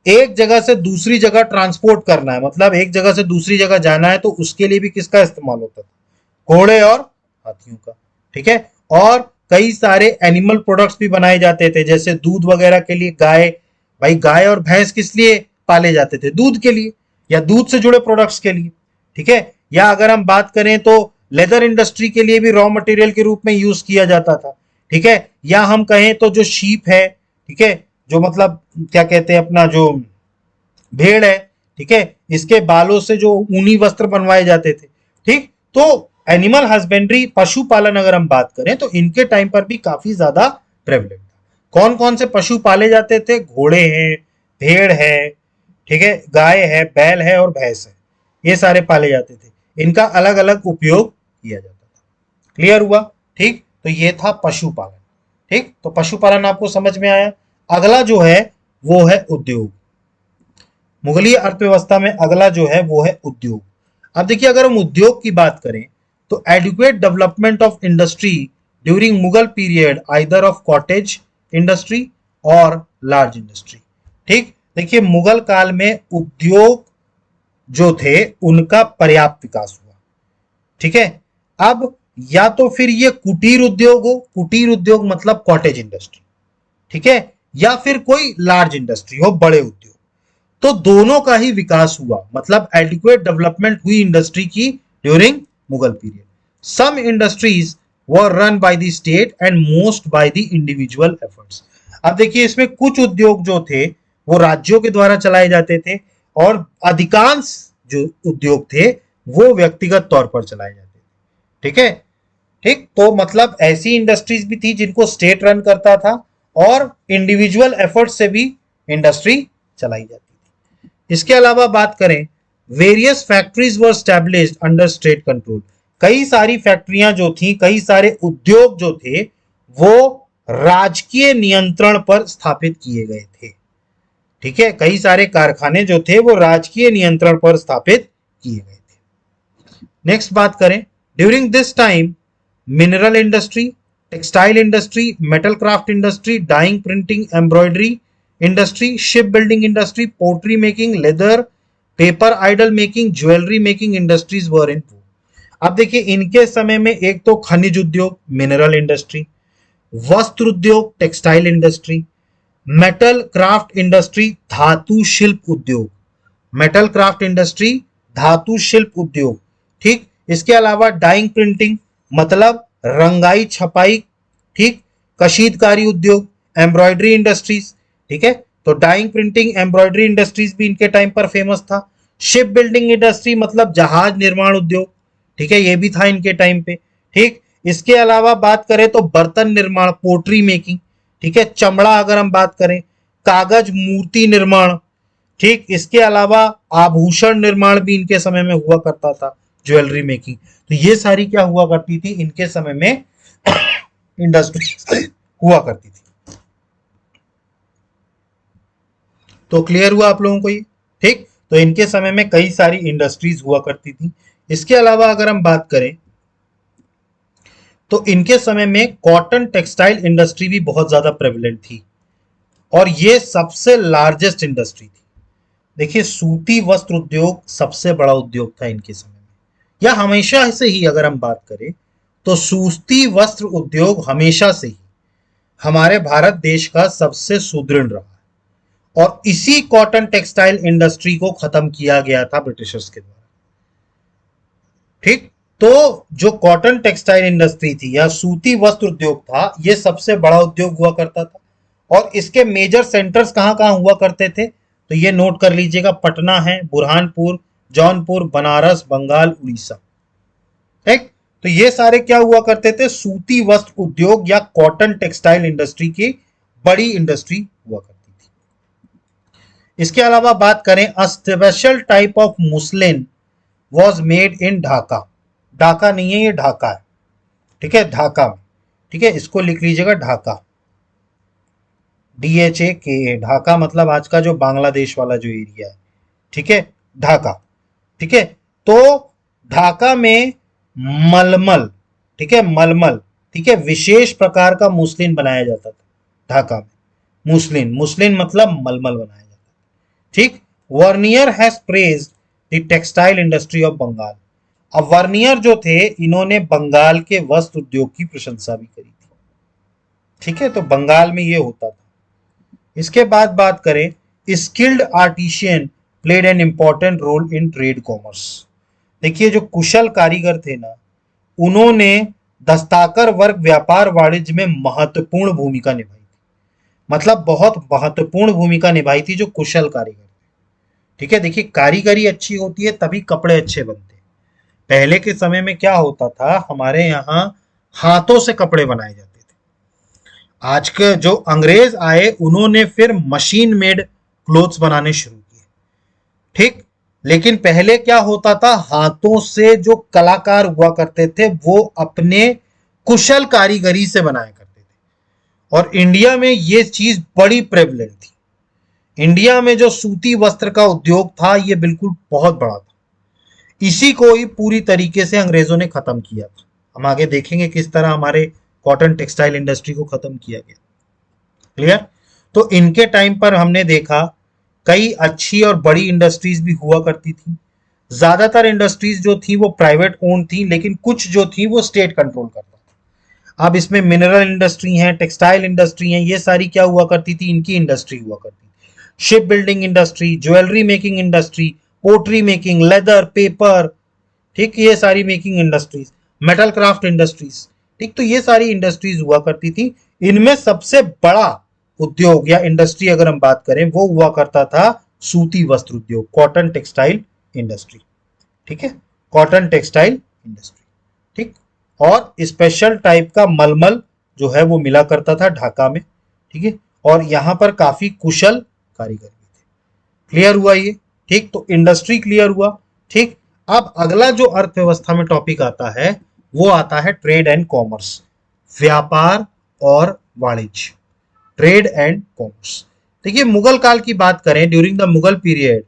एक जगह से दूसरी जगह ट्रांसपोर्ट करना है, मतलब एक जगह से दूसरी जगह जाना है, तो उसके लिए भी किसका इस्तेमाल होता था, घोड़े और हाथियों का। ठीक है, और कई सारे एनिमल प्रोडक्ट्स भी बनाए जाते थे, जैसे दूध वगैरह के लिए गाय, भाई गाय और भैंस किस लिए पाले जाते थे, दूध के लिए या दूध से जुड़े प्रोडक्ट्स के लिए। ठीक है, या अगर हम बात करें तो लेदर इंडस्ट्री के लिए भी रॉ मटेरियल के रूप में यूज किया जाता था। ठीक है, या हम कहें तो जो शीप है, ठीक है, जो मतलब क्या कहते हैं अपना जो भेड़ है, ठीक है, इसके बालों से जो ऊनी वस्त्र बनवाए जाते थे। ठीक, तो एनिमल हस्बेंड्री, पशुपालन अगर हम बात करें तो इनके टाइम पर भी काफी ज्यादा प्रेवलेंट था। कौन कौन से पशु पाले जाते थे, घोड़े हैं, भेड़ है, ठीक है, गाय है, बैल है और भैंस है, ये सारे पाले जाते थे। इनका अलग अलग उपयोग किया जाता था। क्लियर हुआ? ठीक, तो ये था पशुपालन। ठीक, तो पशुपालन आपको समझ में आया। अगला जो है वो है उद्योग। मुगलीय अर्थव्यवस्था में अगला जो है वो है उद्योग। अब देखिए अगर हम उद्योग की बात करें तो adequate development of industry during Mughal period either of cottage industry और लार्ज इंडस्ट्री। ठीक, देखिए मुगल काल में उद्योग जो थे उनका पर्याप्त विकास हुआ। ठीक है, अब या तो फिर ये कुटीर उद्योग हो, कुटीर उद्योग मतलब कॉटेज इंडस्ट्री, ठीक है, या फिर कोई लार्ज इंडस्ट्री हो, बड़े उद्योग, तो दोनों का ही विकास हुआ, मतलब एडिक्वेट डेवलपमेंट हुई इंडस्ट्री की during Mughal period. Some industries were run by the state and most by the individual efforts. अब देखिए इसमें कुछ उद्योग जो थे वो राज्यों के द्वारा चलाए जाते थे और अधिकांश जो उद्योग थे वो व्यक्तिगत तौर पर चलाए जाते थे। ठीक है, ठीक, तो मतलब ऐसी इंडस्ट्रीज भी थी जिनको स्टेट रन करता था और इंडिविजुअल एफर्ट से भी इंडस्ट्री चलाई जाती थी। इसके अलावा बात करें, वेरियस फैक्ट्रीज वर स्टैब्लिश्ड अंडर स्टेट कंट्रोल। कई सारी फैक्ट्रियां जो थी, कई सारे उद्योग जो थे वो राजकीय नियंत्रण पर स्थापित किए गए थे। ठीक है, कई सारे कारखाने जो थे वो राजकीय नियंत्रण पर स्थापित किए गए थे। नेक्स्ट बात करें, during this time mineral industry, textile industry, metal craft industry, dyeing, printing, embroidery industry, ship building industry, pottery making, leather, paper idol making, jewellery making industries were in. अब देखिए इनके समय में एक तो खनिज उद्योग मिनरल इंडस्ट्री, वस्त्र उद्योग textile industry, metal craft industry धातु शिल्प उद्योग, मेटल क्राफ्ट इंडस्ट्री धातु शिल्प उद्योग। ठीक, इसके अलावा डाइंग प्रिंटिंग मतलब रंगाई छपाई, ठीक, कशीदकारी उद्योग, एम्ब्रॉयडरी इंडस्ट्रीज। ठीक है, तो डाइंग प्रिंटिंग एम्ब्रॉयडरी इंडस्ट्रीज भी इनके टाइम पर फेमस था। शिप बिल्डिंग इंडस्ट्री मतलब जहाज निर्माण उद्योग, ठीक है, ये भी था इनके टाइम पे। ठीक, इसके अलावा बात करें तो बर्तन निर्माण, पोट्री मेकिंग, ठीक है, चमड़ा अगर हम बात करें, कागज मूर्ति निर्माण, ठीक, इसके अलावा आभूषण निर्माण भी इनके समय में हुआ करता था, ज्वेलरी मेकिंग। तो ये सारी क्या हुआ करती थी इनके समय में इंडस्ट्री हुआ करती थी। तो क्लियर हुआ आप लोगों को ये? ठीक, तो इनके समय में कई सारी इंडस्ट्रीज हुआ करती थी। इसके अलावा अगर हम बात करें तो इनके समय में कॉटन टेक्सटाइल इंडस्ट्री भी बहुत ज्यादा प्रेवलेंट थी और ये सबसे लार्जेस्ट इंडस्ट्री थी। देखिए सूती वस्त्र उद्योग सबसे बड़ा उद्योग था इनके समय में, या हमेशा से ही अगर हम बात करें तो सूती वस्त्र उद्योग हमेशा से ही हमारे भारत देश का सबसे सुदृढ़ रहा है और इसी कॉटन टेक्सटाइल इंडस्ट्री को खत्म किया गया था ब्रिटिशर्स के द्वारा। ठीक, तो जो कॉटन टेक्सटाइल इंडस्ट्री थी या सूती वस्त्र उद्योग था ये सबसे बड़ा उद्योग हुआ करता था और इसके मेजर सेंटर्स कहां कहां हुआ करते थे तो ये नोट कर लीजिएगा, पटना है, बुरहानपुर, जौनपुर, बनारस, बंगाल, उड़ीसा। ठीक, तो ये सारे क्या हुआ करते थे, सूती वस्त्र उद्योग या कॉटन टेक्सटाइल इंडस्ट्री की बड़ी इंडस्ट्री हुआ करती थी। इसके अलावा बात करें, a special type of muslin was made in Dhaka. Dhaka नहीं है, ये ढाका है, ठीक है, ढाका में, ठीक है, इसको लिख लीजिएगा ढाका, DHAKA, ढाका मतलब आज का जो बांग्लादेश वाला जो एरिया है, ठीक है, ढाका, ठीक है। तो ढाका में मलमल, ठीक है, मलमल, ठीक है, विशेष प्रकार का मुस्लिन बनाया जाता था ढाका में। मुस्लिन, मुस्लिन मतलब मलमल बनाया जाता था, ठीक। Bernier has praised the textile industry of Bengal. अब वर्नियर जो थे, इन्होंने बंगाल के वस्त्र उद्योग की प्रशंसा भी करी थी, ठीक है। तो बंगाल में ये होता था। इसके बाद बात करें, skilled artisans played an important role in trade commerce. देखिए, जो कुशल कारीगर थे ना, उन्होंने दस्ताकर वर्ग व्यापार वाणिज्य में महत्वपूर्ण भूमिका निभाई थी। मतलब बहुत महत्वपूर्ण भूमिका निभाई थी जो कुशल कारीगर थे, ठीक है। देखिए, कारीगरी अच्छी होती है तभी कपड़े अच्छे बनते हैं। पहले के समय में क्या होता था, हमारे यहाँ हाथों से कपड़े बनाए जाते थे। आज के जो अंग्रेज आए, उन्होंने फिर मशीन मेड क्लोथ्स बनाने शुरू किए, ठीक। लेकिन पहले क्या होता था, हाथों से जो कलाकार हुआ करते थे वो अपने कुशल कारीगरी से बनाया करते थे। और इंडिया में ये चीज बड़ी प्रेवलेंट थी। इंडिया में जो सूती वस्त्र का उद्योग था, ये बिल्कुल बहुत बड़ा था। इसी को ही पूरी तरीके से अंग्रेजों ने खत्म किया था। हम आगे देखेंगे किस तरह हमारे कॉटन टेक्सटाइल इंडस्ट्री को खत्म किया गया। क्लियर। तो इनके टाइम पर हमने देखा कई अच्छी और बड़ी इंडस्ट्रीज भी हुआ करती थी। ज्यादातर इंडस्ट्रीज जो थी वो प्राइवेट ओन थी, लेकिन कुछ जो थी वो स्टेट कंट्रोल करता था। अब इसमें मिनरल इंडस्ट्री है, टेक्सटाइल इंडस्ट्री है, ये सारी क्या हुआ करती थी, इनकी इंडस्ट्री हुआ करती थी। Ship building industry, jewellery making industry, pottery making, leather, paper, ठीक, ये सारी making industries, metal craft industries, ठीक। तो ये सारी इंडस्ट्रीज हुआ करती थी। इनमें सबसे बड़ा उद्योग या इंडस्ट्री अगर हम बात करें, वो हुआ करता था सूती वस्त्र उद्योग, कॉटन टेक्सटाइल इंडस्ट्री, ठीक है, कॉटन टेक्सटाइल इंडस्ट्री, ठीक। और स्पेशल टाइप का मलमल जो है वो मिला करता था ढाका में, ठीक है। और यहां पर काफी कुशल कारीगर भी थे। क्लियर हुआ ये, ठीक। तो इंडस्ट्री क्लियर हुआ, ठीक। अब अगला जो अर्थव्यवस्था में टॉपिक आता है वो आता है ट्रेड एंड कॉमर्स, व्यापार और वाणिज्य, ट्रेड एंड कॉमर्स। देखिए, मुगल काल की बात करें, during the Mughal period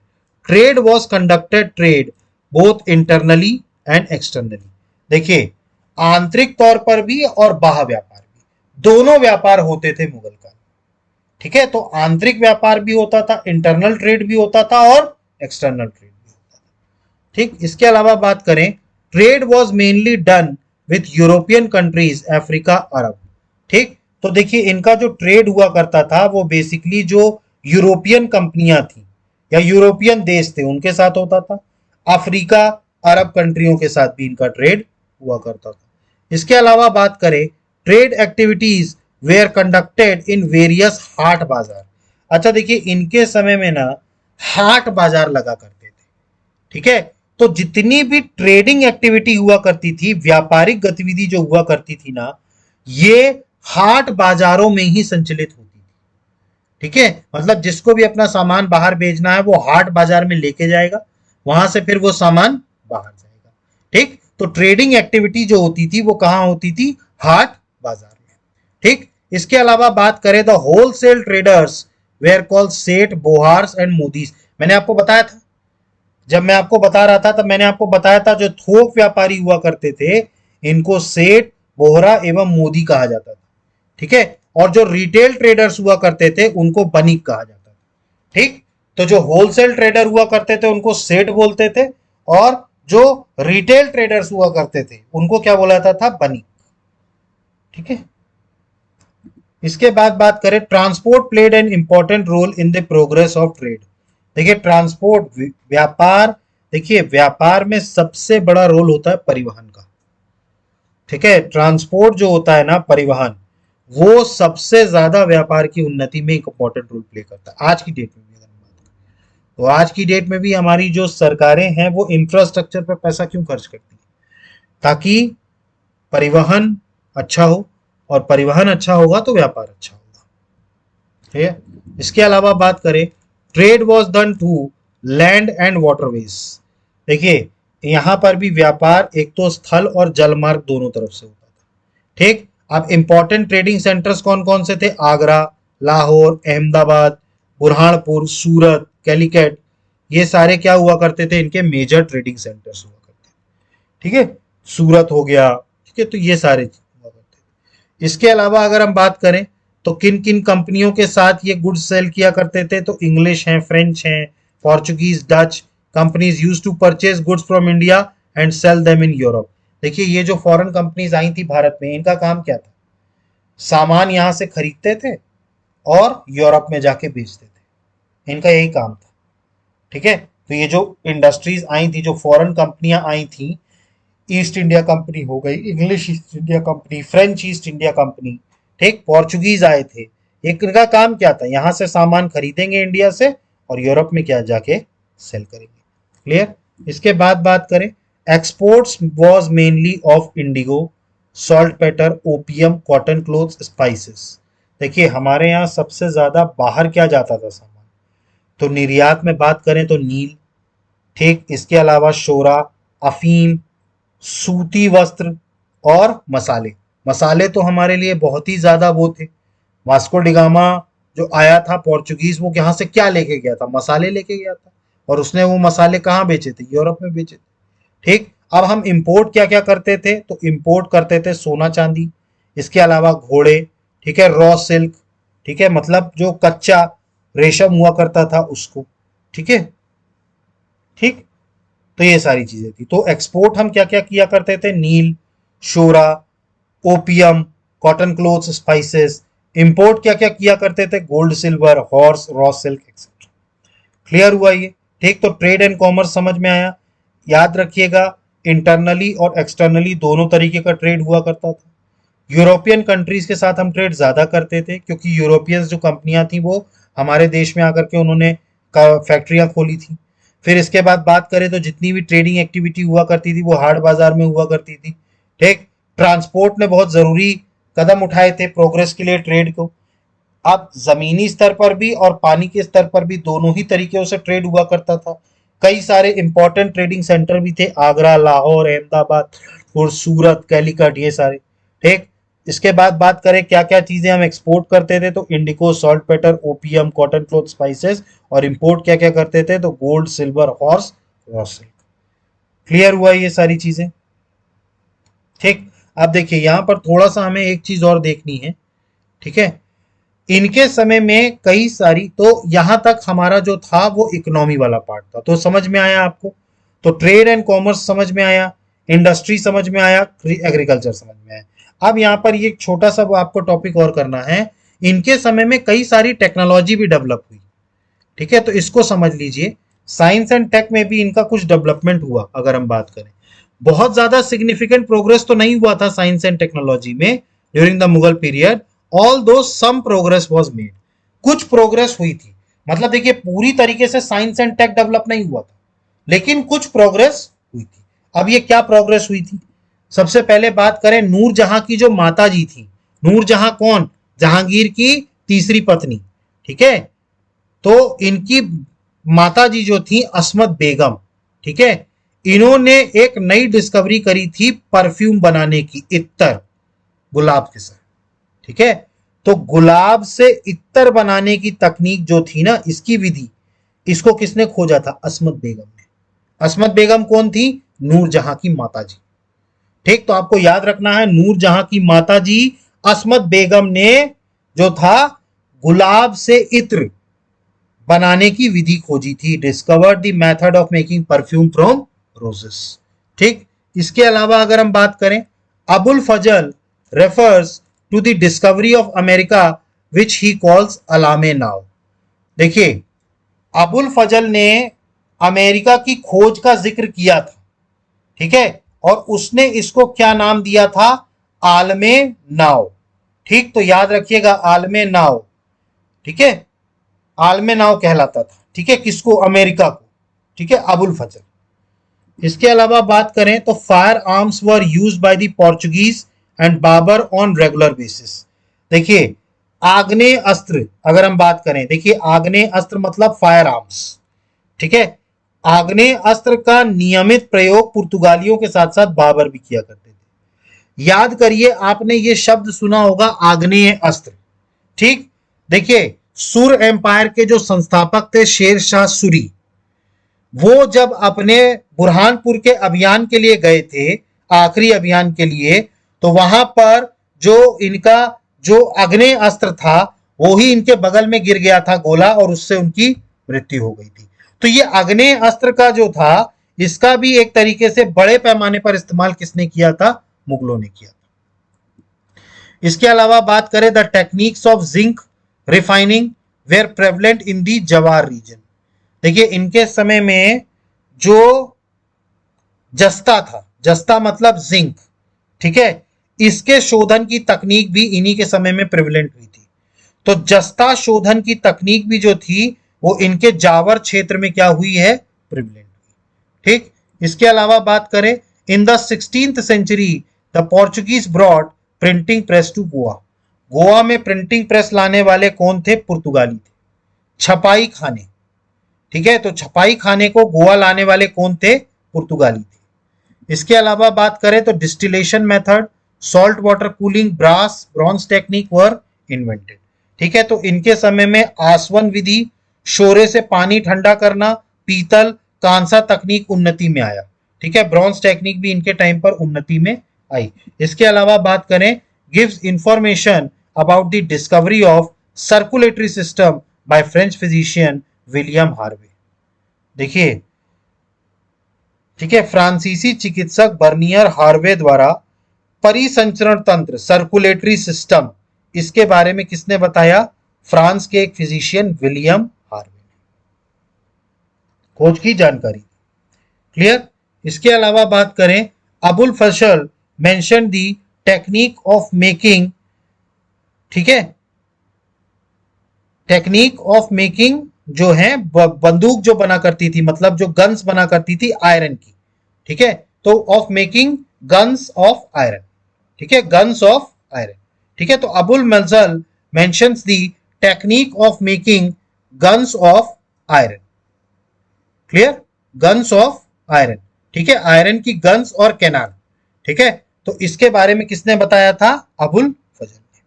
trade was conducted trade both internally and externally. देखिए, आंतरिक तौर पर भी और बाह्य व्यापार भी, दोनों व्यापार होते थे मुगल काल, ठीक है। तो आंतरिक व्यापार भी होता था, इंटरनल ट्रेड भी होता था और एक्सटर्नल ट्रेड भी होता था, ठीक। इसके अलावा बात करें, trade was mainly done with European countries, Africa, Arab, ठीक। तो देखिए, इनका जो ट्रेड हुआ करता था वो बेसिकली जो यूरोपियन कंपनियां थी या यूरोपियन देश थे उनके साथ होता था। अफ्रीका, अरब कंट्रियों के साथ भी इनका ट्रेड हुआ करता था। इसके अलावा बात करें, trade activities were conducted in various haat bazaar. अच्छा, देखिए, इनके समय में ना हाट बाजार लगा करते थे, ठीक है। तो जितनी भी ट्रेडिंग एक्टिविटी हुआ करती थी, व्यापारिक गतिविधि जो हुआ करती थी ना, ये हाट बाजारों में ही संचालित होती थी, ठीक है। मतलब जिसको भी अपना सामान बाहर भेजना है वो हाट बाजार में लेके जाएगा, वहां से फिर वो सामान बाहर जाएगा, ठीक। तो ट्रेडिंग एक्टिविटी जो होती थी वो कहां होती थी, हाट बाजार में, ठीक। इसके अलावा बात करें, the wholesale traders where called सेठ, बोहार्स एंड मोदीज। मैंने आपको बताया था, जब मैं आपको बता रहा था तब मैंने आपको बताया था जो थोक व्यापारी हुआ करते थे इनको सेठ, बोहरा एवं मोदी कहा जाता था, ठीक है। और जो रिटेल ट्रेडर्स हुआ करते थे उनको बनिक कहा जाता था, ठीक। तो जो होलसेल ट्रेडर हुआ करते थे उनको सेठ बोलते थे, और जो रिटेल ट्रेडर्स हुआ करते थे उनको क्या बोला जाता था, बनिक, ठीक है। इसके बाद बात करें, transport played an important role in the progress of trade. देखिए, ट्रांसपोर्ट, व्यापार, देखिए व्यापार में सबसे बड़ा रोल होता है परिवहन का, ठीक है। ट्रांसपोर्ट जो होता है ना, परिवहन, वो सबसे ज्यादा व्यापार की उन्नति में एक इंपॉर्टेंट रोल प्ले करता है आज की डेट में भी। अगर हम बात करें तो आज की डेट में भी हमारी जो सरकारें हैं वो इंफ्रास्ट्रक्चर पर पैसा क्यों खर्च करती है, ताकि परिवहन अच्छा हो, और परिवहन अच्छा होगा तो व्यापार अच्छा होगा। ठीक है। इसके अलावा बात करें, trade was done to land and waterways. देखिए यहां पर भी व्यापार एक तो स्थल और जल मार्ग दोनों तरफ से होता था। ठीक। अब इंपॉर्टेंट ट्रेडिंग सेंटर्स कौन कौन से थे? आगरा, लाहौर, अहमदाबाद, बुरहानपुर, सूरत, कैलिकट, ये सारे क्या हुआ करते थे? इनके मेजर ट्रेडिंग सेंटर्स हुआ करते थे। ठीक है, सूरत हो गया। ठीक है, तो ये सारे हुआ करते थे। इसके अलावा अगर हम बात करें तो किन किन कंपनियों के साथ ये गुड्स सेल किया करते थे? तो इंग्लिश हैं, फ्रेंच हैं, Portuguese, Dutch companies use to purchase goods from India and sell them in Europe. देखिए ये जो फॉरेन कंपनीज आई थी भारत में, इनका काम क्या था? सामान यहां से खरीदते थे और यूरोप में जाके बेचते थे, इनका यही काम था। ठीक है, तो ये जो इंडस्ट्रीज आई थी, जो फॉरेन कंपनियां आई थी, ईस्ट इंडिया कंपनी हो गई, English east India company, French east India company, ठीक, पोर्चुगीज आए थे, इनका काम क्या था? यहां से सामान खरीदेंगे इंडिया से और यूरोप में क्या जाके सेल करेंगे। क्लियर। इसके बाद बात करें, exports was mainly of indigo, saltpetre, opium, cotton cloths, spices. देखिए हमारे यहाँ सबसे ज्यादा बाहर क्या जाता था सामान? तो निर्यात में बात करें तो नील, ठीक, इसके अलावा शोरा, अफीम, सूती वस्त्र और मसाले। मसाले तो हमारे लिए बहुत ही ज्यादा वो थे। वास्को डिगामा जो आया था पोर्चुगीज, वो यहाँ से क्या लेके गया था? मसाले लेके गया था। और उसने वो मसाले कहाँ बेचे थे? यूरोप में बेचे थे। ठीक। अब हम इंपोर्ट क्या क्या करते थे? तो इंपोर्ट करते थे सोना चांदी, इसके अलावा घोड़े, ठीक है, रॉ सिल्क, ठीक है, मतलब जो कच्चा रेशम हुआ करता था उसको। ठीक है। ठीक। तो ये सारी चीजें थी। तो एक्सपोर्ट हम क्या क्या किया करते थे? नील, शोरा, opium, cotton cloths, spices. Import क्या क्या किया करते थे? Gold, silver, horse, raw silk etcetera. Clear हुआ ये? ठीक। तो ट्रेड एंड कॉमर्स समझ में आया। याद रखिएगा, इंटरनली और एक्सटर्नली दोनों तरीके का ट्रेड हुआ करता था। यूरोपियन कंट्रीज के साथ हम ट्रेड ज्यादा करते थे क्योंकि यूरोपियंस जो कंपनियां थी वो हमारे देश में आकर के उन्होंने फैक्ट्रियां खोली थी। फिर इसके बाद बात करें तो जितनी भी ट्रेडिंग एक्टिविटी हुआ करती थी वो हाट बाजार में हुआ करती थी। ठीक। ट्रांसपोर्ट ने बहुत जरूरी कदम उठाए थे प्रोग्रेस के लिए ट्रेड को। अब जमीनी स्तर पर भी और पानी के स्तर पर भी दोनों ही तरीके से ट्रेड हुआ करता था। कई सारे इंपॉर्टेंट ट्रेडिंग सेंटर भी थे, आगरा, लाहौर, अहमदाबाद और सूरत, कैलिकट, ये सारे। ठीक। इसके बाद बात करें क्या क्या चीजें हम एक्सपोर्ट करते थे, तो इंडिको, सॉल्ट पेटर, ओपियम, कॉटन क्लोथ, स्पाइसेस। और इंपोर्ट क्या क्या करते थे? तो gold, silver, horse, raw silk. Clear हुआ ये सारी चीजें? ठीक। अब देखिए यहां पर थोड़ा सा हमें एक चीज और देखनी है। ठीक है, इनके समय में कई सारी, तो यहां तक हमारा जो था वो इकोनॉमी वाला पार्ट था, तो समझ में आया आपको? तो ट्रेड एंड कॉमर्स समझ में आया, इंडस्ट्री समझ में आया, एग्रीकल्चर समझ में आया। अब यहाँ पर ये छोटा सा आपको टॉपिक और करना है। इनके समय में कई सारी टेक्नोलॉजी भी डेवलप हुई। ठीक है, तो इसको समझ लीजिए। साइंस एंड टेक में भी इनका कुछ डेवलपमेंट हुआ। अगर हम बात करें, बहुत ज्यादा सिग्निफिकेंट प्रोग्रेस तो नहीं हुआ था साइंस एंड टेक्नोलॉजी में during the Mughal period, all दो सम प्रोग्रेस वॉज मेड। कुछ प्रोग्रेस हुई थी। मतलब देखिए पूरी तरीके से साइंस एंड टेक डेवलप नहीं हुआ था, लेकिन कुछ प्रोग्रेस हुई थी। अब ये क्या प्रोग्रेस हुई थी? सबसे पहले बात करें नूरजहां की, जो माता जी थी। नूरजहां कौन? जहांगीर की तीसरी पत्नी। ठीक है, तो इनकी माता जी जो थी अस्मत बेगम, ठीक है, इन्होंने एक नई डिस्कवरी करी थी परफ्यूम बनाने की, इत्तर, गुलाब के साथ। ठीक है, तो गुलाब से इत्तर बनाने की तकनीक जो थी ना, इसकी विधि, इसको किसने खोजा था? अस्मत बेगम ने। अस्मत बेगम कौन थी? नूरजहां की माता जी। ठीक, तो आपको याद रखना है, नूरजहां की माता जी अस्मत बेगम ने जो था गुलाब से इत्र बनाने की विधि खोजी थी। Discovered the method of making perfume from roses. ठीक। इसके अलावा अगर हम बात करें, Abul Fazal refers to the discovery of America which he calls अलामे नाव। देखिए अबुल फजल ने अमेरिका की खोज का जिक्र किया था। ठीक है, और उसने इसको क्या नाम दिया था? आलमे नाव। ठीक, तो याद रखिएगा आलमे नाव। ठीक है, आलमे नाव कहलाता था। ठीक है, किसको? अमेरिका को। ठीक है, अबुल फजल। इसके अलावा बात करें तो firearms were used by the Portuguese and Babur on regular basis. देखिए आग्नेय अस्त्र अगर हम बात करें, देखिए आग्नेय अस्त्र मतलब फायर आर्म्स, ठीक है। आग्नेय अस्त्र का नियमित प्रयोग पुर्तगालियों के साथ साथ बाबर भी किया करते थे। याद करिए, आपने ये शब्द सुना होगा आग्नेय अस्त्र, ठीक। देखिए सुर एम्पायर के जो संस्थापक थे शेर शाह सूरी, वो जब अपने बुरहानपुर के अभियान के लिए गए थे, आखिरी अभियान के लिए, तो वहां पर जो इनका जो आग्नेय अस्त्र था वो ही इनके बगल में गिर गया था गोला, और उससे उनकी मृत्यु हो गई थी। तो ये आग्नेय अस्त्र का जो था, इसका भी एक तरीके से बड़े पैमाने पर इस्तेमाल किसने किया था? मुगलों ने किया था। इसके अलावा बात करें, the techniques of zinc refining were prevalent in the Zawar region. देखिए इनके समय में जो जस्ता था, जस्ता मतलब जिंक, ठीक है, इसके शोधन की तकनीक भी इन्हीं के समय में प्रेवलेंट हुई थी। तो जस्ता शोधन की तकनीक भी जो थी वो इनके जावर क्षेत्र में क्या हुई है? प्रेवलेंट हुई, ठीक। इसके अलावा बात करें, in the 16th century the Portuguese brought printing press to Goa. Goa में प्रिंटिंग प्रेस लाने वाले कौन थे? पुर्तगाली थे। छपाई खाने, ठीक है, तो छपाई खाने को गोवा लाने वाले कौन थे? पुर्तगाली थे। इसके अलावा बात करें तो distillation method, salt water cooling, brass bronze technique were invented, ठीक है। तो इनके समय में आसवन विधि, शोरे से पानी ठंडा करना, पीतल कांसा तकनीक उन्नति में आया, ठीक है। ब्रॉन्ज टेक्निक भी इनके टाइम पर उन्नति में आई। इसके अलावा बात करें, gives information about the discovery of circulatory system by French physician William Harvey. देखिए, ठीक है, फ्रांसीसी चिकित्सक बर्नियर हार्वे द्वारा परिसंचरण तंत्र, सर्कुलेटरी सिस्टम, इसके बारे में किसने बताया? फ्रांस के एक फिजिशियन विलियम हार्वे ने खोज की जानकारी। क्लियर। इसके अलावा बात करें, Abul Fazal mention the technique of making, ठीक है, टेक्निक ऑफ मेकिंग जो है बंदूक जो बना करती थी, मतलब जो गन्स बना करती थी आयरन की, ठीक है, तो of making guns of iron, ठीक है, गन्स ऑफ आयरन, ठीक है। तो Abul Fazal mentions the technique of making guns of iron. Clear, guns of iron, ठीक है, आयरन की गन्स और कैनन, ठीक है। तो इसके बारे में किसने बताया था? अबुल फजल ने।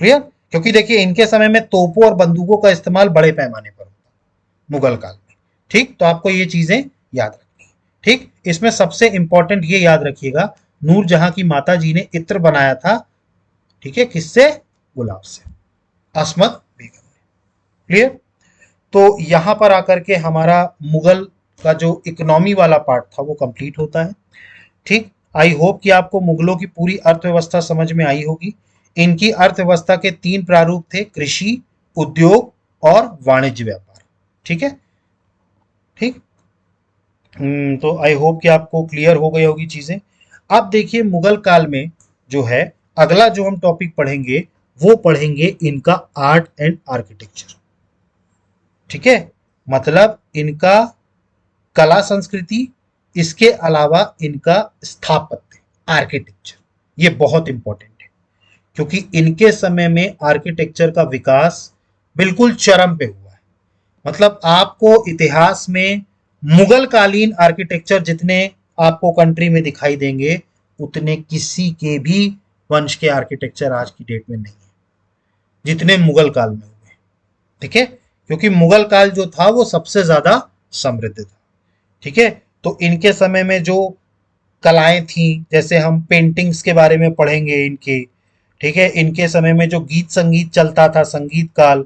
क्लियर, क्योंकि देखिए इनके समय में तोपों और बंदूकों का इस्तेमाल बड़े पैमाने पर होता मुगल काल में, ठीक। तो आपको ये चीजें याद रखनी है, ठीक। इसमें सबसे इंपॉर्टेंट ये याद रखिएगा, नूरजहां की माता जी ने इत्र बनाया था, ठीक है, किससे? गुलाब से, अस्मत बेगम ने। क्लियर। तो यहां पर आकर के हमारा मुगल का जो इकोनॉमी वाला पार्ट था वो कंप्लीट होता है, ठीक। आई होप कि आपको मुगलों की पूरी अर्थव्यवस्था समझ में आई होगी। इनकी अर्थव्यवस्था के 3 प्रारूप थे, कृषि, उद्योग और वाणिज्य व्यापार, ठीक है, ठीक। तो आई होप कि आपको क्लियर हो गई होगी चीजें। अब देखिए मुगल काल में जो है, अगला जो हम टॉपिक पढ़ेंगे वो पढ़ेंगे इनका आर्ट एंड आर्किटेक्चर, ठीक है, मतलब इनका कला संस्कृति, इसके अलावा इनका स्थापत्य, आर्किटेक्चर, ये बहुत इंपॉर्टेंट है, क्योंकि इनके समय में आर्किटेक्चर का विकास बिल्कुल चरम पे हुआ है। मतलब आपको इतिहास में मुगल कालीन आर्किटेक्चर जितने आपको कंट्री में दिखाई देंगे, उतने किसी के भी वंश के आर्किटेक्चर आज की डेट में नहीं है जितने मुगल काल में हुए, ठीक है, क्योंकि मुगल काल जो था वो सबसे ज्यादा समृद्ध था, ठीक है। तो इनके समय में जो कलाएं थी, जैसे हम पेंटिंग्स के बारे में पढ़ेंगे इनके, ठीक है, इनके समय में जो गीत संगीत चलता था, संगीत काल,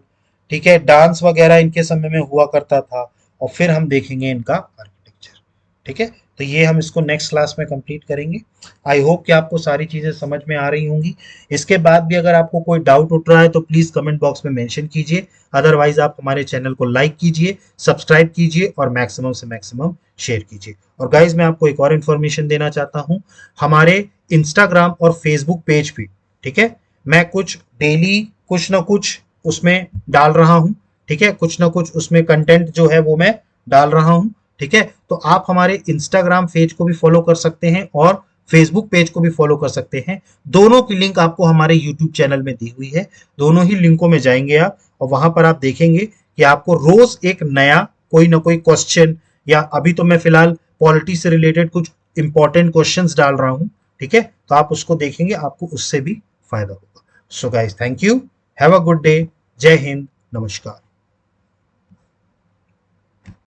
ठीक है, डांस वगैरह इनके समय में हुआ करता था, और फिर हम देखेंगे इनका आर्किटेक्चर, ठीक है। तो ये हम इसको नेक्स्ट क्लास में कंप्लीट करेंगे। आई होप कि आपको सारी चीजें समझ में आ रही होंगी। इसके बाद भी अगर आपको कोई डाउट उठ रहा है तो प्लीज कमेंट बॉक्स में मेंशन कीजिए, अदरवाइज आप हमारे चैनल को लाइक कीजिए, सब्सक्राइब कीजिए और मैक्सिमम से मैक्सिमम शेयर कीजिए। और गाइज मैं आपको एक और इन्फॉर्मेशन देना चाहता हूं, हमारे इंस्टाग्राम और फेसबुक पेज पे, ठीक है, मैं कुछ डेली कुछ ना कुछ उसमें डाल रहा हूं, ठीक है, कुछ ना कुछ उसमें कंटेंट जो है वो मैं डाल रहा हूं, ठीक है। तो आप हमारे इंस्टाग्राम पेज को भी फॉलो कर सकते हैं और फेसबुक पेज को भी फॉलो कर सकते हैं। दोनों की लिंक आपको हमारे यूट्यूब चैनल में दी हुई है। दोनों ही लिंकों में जाएंगे आप और वहां पर आप देखेंगे कि आपको रोज एक नया कोई ना कोई क्वेश्चन, या अभी तो मैं फिलहाल पॉलिटी से रिलेटेड कुछ इंपॉर्टेंट क्वेश्चंस डाल रहा हूं, ठीक है, तो आप उसको देखेंगे, आपको उससे भी फायदा होगा। So guys, thank you, have a good day, जय हिंद, नमस्कार।